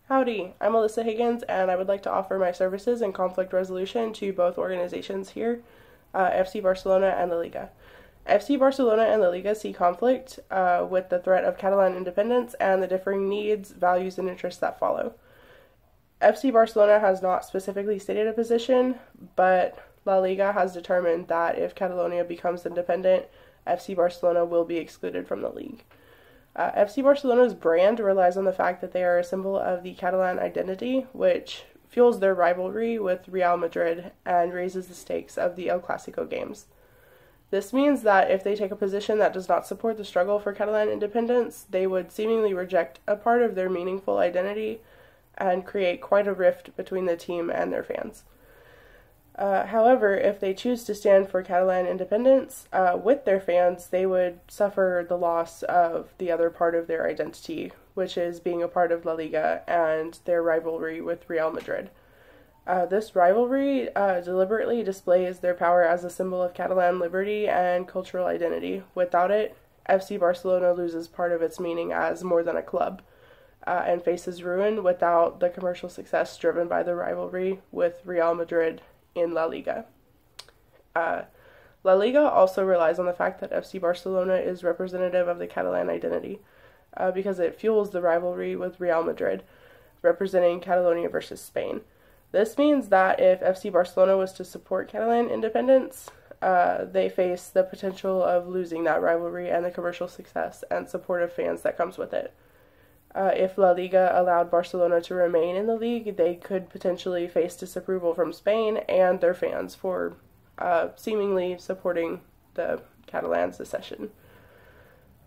Howdy, I'm Alyssa Higgins, and I would like to offer my services in conflict resolution to both organizations here, FC Barcelona and La Liga. FC Barcelona and La Liga see conflict with the threat of Catalan independence and the differing needs, values, and interests that follow. FC Barcelona has not specifically stated a position, but La Liga has determined that if Catalonia becomes independent, FC Barcelona will be excluded from the league. FC Barcelona's brand relies on the fact that they are a symbol of the Catalan identity, which fuels their rivalry with Real Madrid and raises the stakes of the El Clasico games. This means that if they take a position that does not support the struggle for Catalan independence, they would seemingly reject a part of their meaningful identity and create quite a rift between the team and their fans. However, if they choose to stand for Catalan independence with their fans, they would suffer the loss of the other part of their identity, which is being a part of La Liga and their rivalry with Real Madrid. This rivalry deliberately displays their power as a symbol of Catalan liberty and cultural identity. Without it, FC Barcelona loses part of its meaning as more than a club and faces ruin without the commercial success driven by the rivalry with Real Madrid in La Liga. La Liga also relies on the fact that FC Barcelona is representative of the Catalan identity because it fuels the rivalry with Real Madrid, representing Catalonia versus Spain. This means that if FC Barcelona was to support Catalan independence, they face the potential of losing that rivalry and the commercial success and support of fans that comes with it. If La Liga allowed Barcelona to remain in the league, they could potentially face disapproval from Spain and their fans for seemingly supporting the Catalan secession.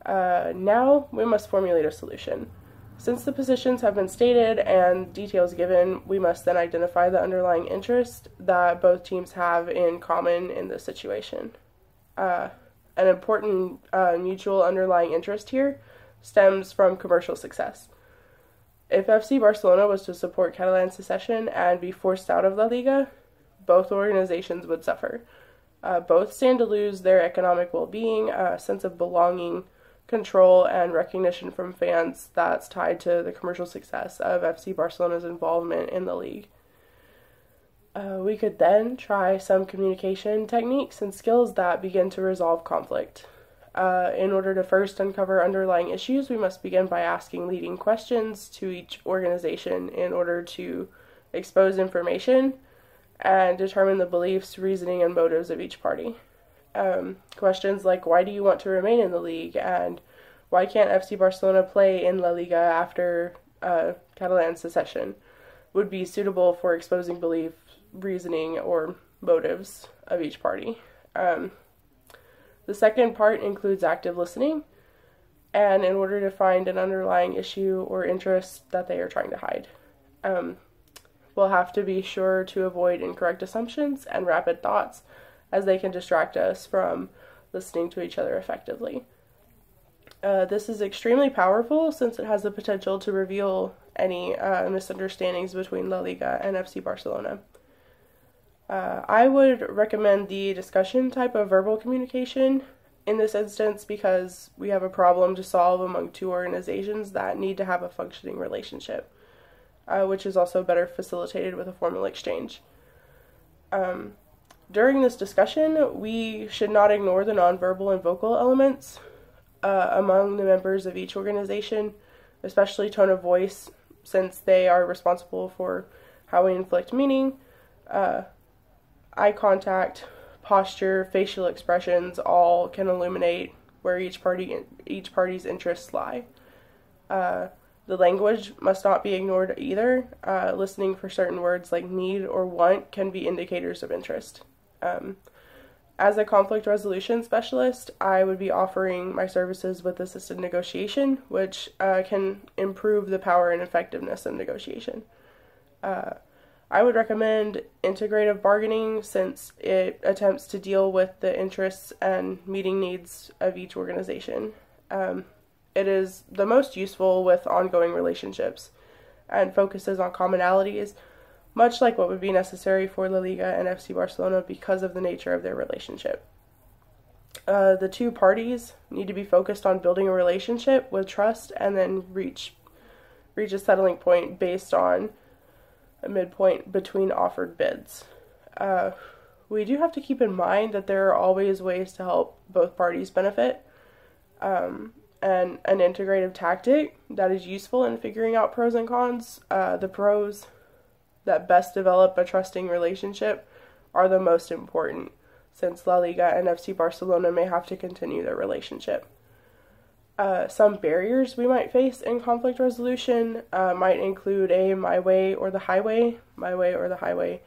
Now we must formulate a solution. Since the positions have been stated and details given, we must then identify the underlying interest that both teams have in common in this situation. An important mutual underlying interest here stems from commercial success. If FC Barcelona was to support Catalan secession and be forced out of La Liga, both organizations would suffer. Both stand to lose their economic well-being, a sense of belonging, control, and recognition from fans that's tied to the commercial success of FC Barcelona's involvement in the league. We could then try some communication techniques and skills that begin to resolve conflict. In order to first uncover underlying issues, we must begin by asking leading questions to each organization in order to expose information and determine the beliefs, reasoning, and motives of each party. Questions like, why do you want to remain in the league, and why can't FC Barcelona play in La Liga after Catalan secession, would be suitable for exposing belief, reasoning, or motives of each party. The second part includes active listening, and in order to find an underlying issue or interest that they are trying to hide. We'll have to be sure to avoid incorrect assumptions and rapid thoughts, as they can distract us from listening to each other effectively. This is extremely powerful since it has the potential to reveal any misunderstandings between La Liga and FC Barcelona. I would recommend the discussion type of verbal communication in this instance because we have a problem to solve among two organizations that need to have a functioning relationship, which is also better facilitated with a formal exchange. During this discussion, we should not ignore the nonverbal and vocal elements among the members of each organization, especially tone of voice, since they are responsible for how we inflict meaning. Eye contact, posture, facial expressions all can illuminate where each party's interests lie. The language must not be ignored either. Listening for certain words like need or want can be indicators of interest. As a conflict resolution specialist, I would be offering my services with assisted negotiation, which can improve the power and effectiveness of negotiation. I would recommend integrative bargaining since it attempts to deal with the interests and meeting needs of each organization. It is the most useful with ongoing relationships and focuses on commonalities, much like what would be necessary for La Liga and FC Barcelona because of the nature of their relationship. The two parties need to be focused on building a relationship with trust and then reach reach a settling point based on a midpoint between offered bids. We do have to keep in mind that there are always ways to help both parties benefit, and an integrative tactic that is useful in figuring out pros and cons. The pros that best develop a trusting relationship are the most important, since La Liga and FC Barcelona may have to continue their relationship. Some barriers we might face in conflict resolution might include a my way or the highway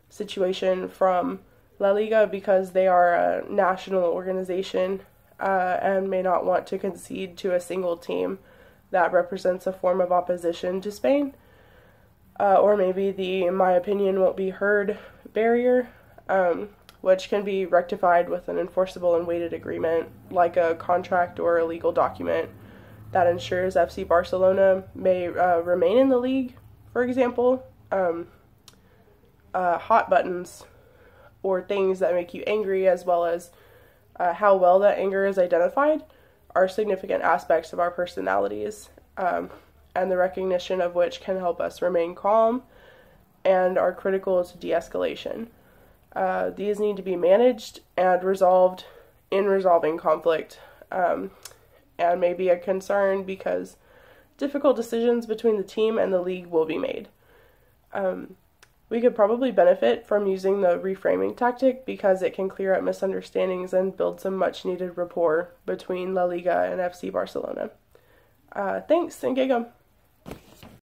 situation from La Liga, because they are a national organization and may not want to concede to a single team that represents a form of opposition to Spain. Or maybe the my opinion won't be heard barrier, which can be rectified with an enforceable and weighted agreement, like a contract or a legal document that ensures FC Barcelona may remain in the league. For example, hot buttons or things that make you angry, as well as how well that anger is identified, are significant aspects of our personalities, and the recognition of which can help us remain calm and are critical to de-escalation. These need to be managed and resolved in resolving conflict, and may be a concern because difficult decisions between the team and the league will be made. We could probably benefit from using the reframing tactic because it can clear up misunderstandings and build some much needed rapport between La Liga and FC Barcelona. Thanks, and Gigam.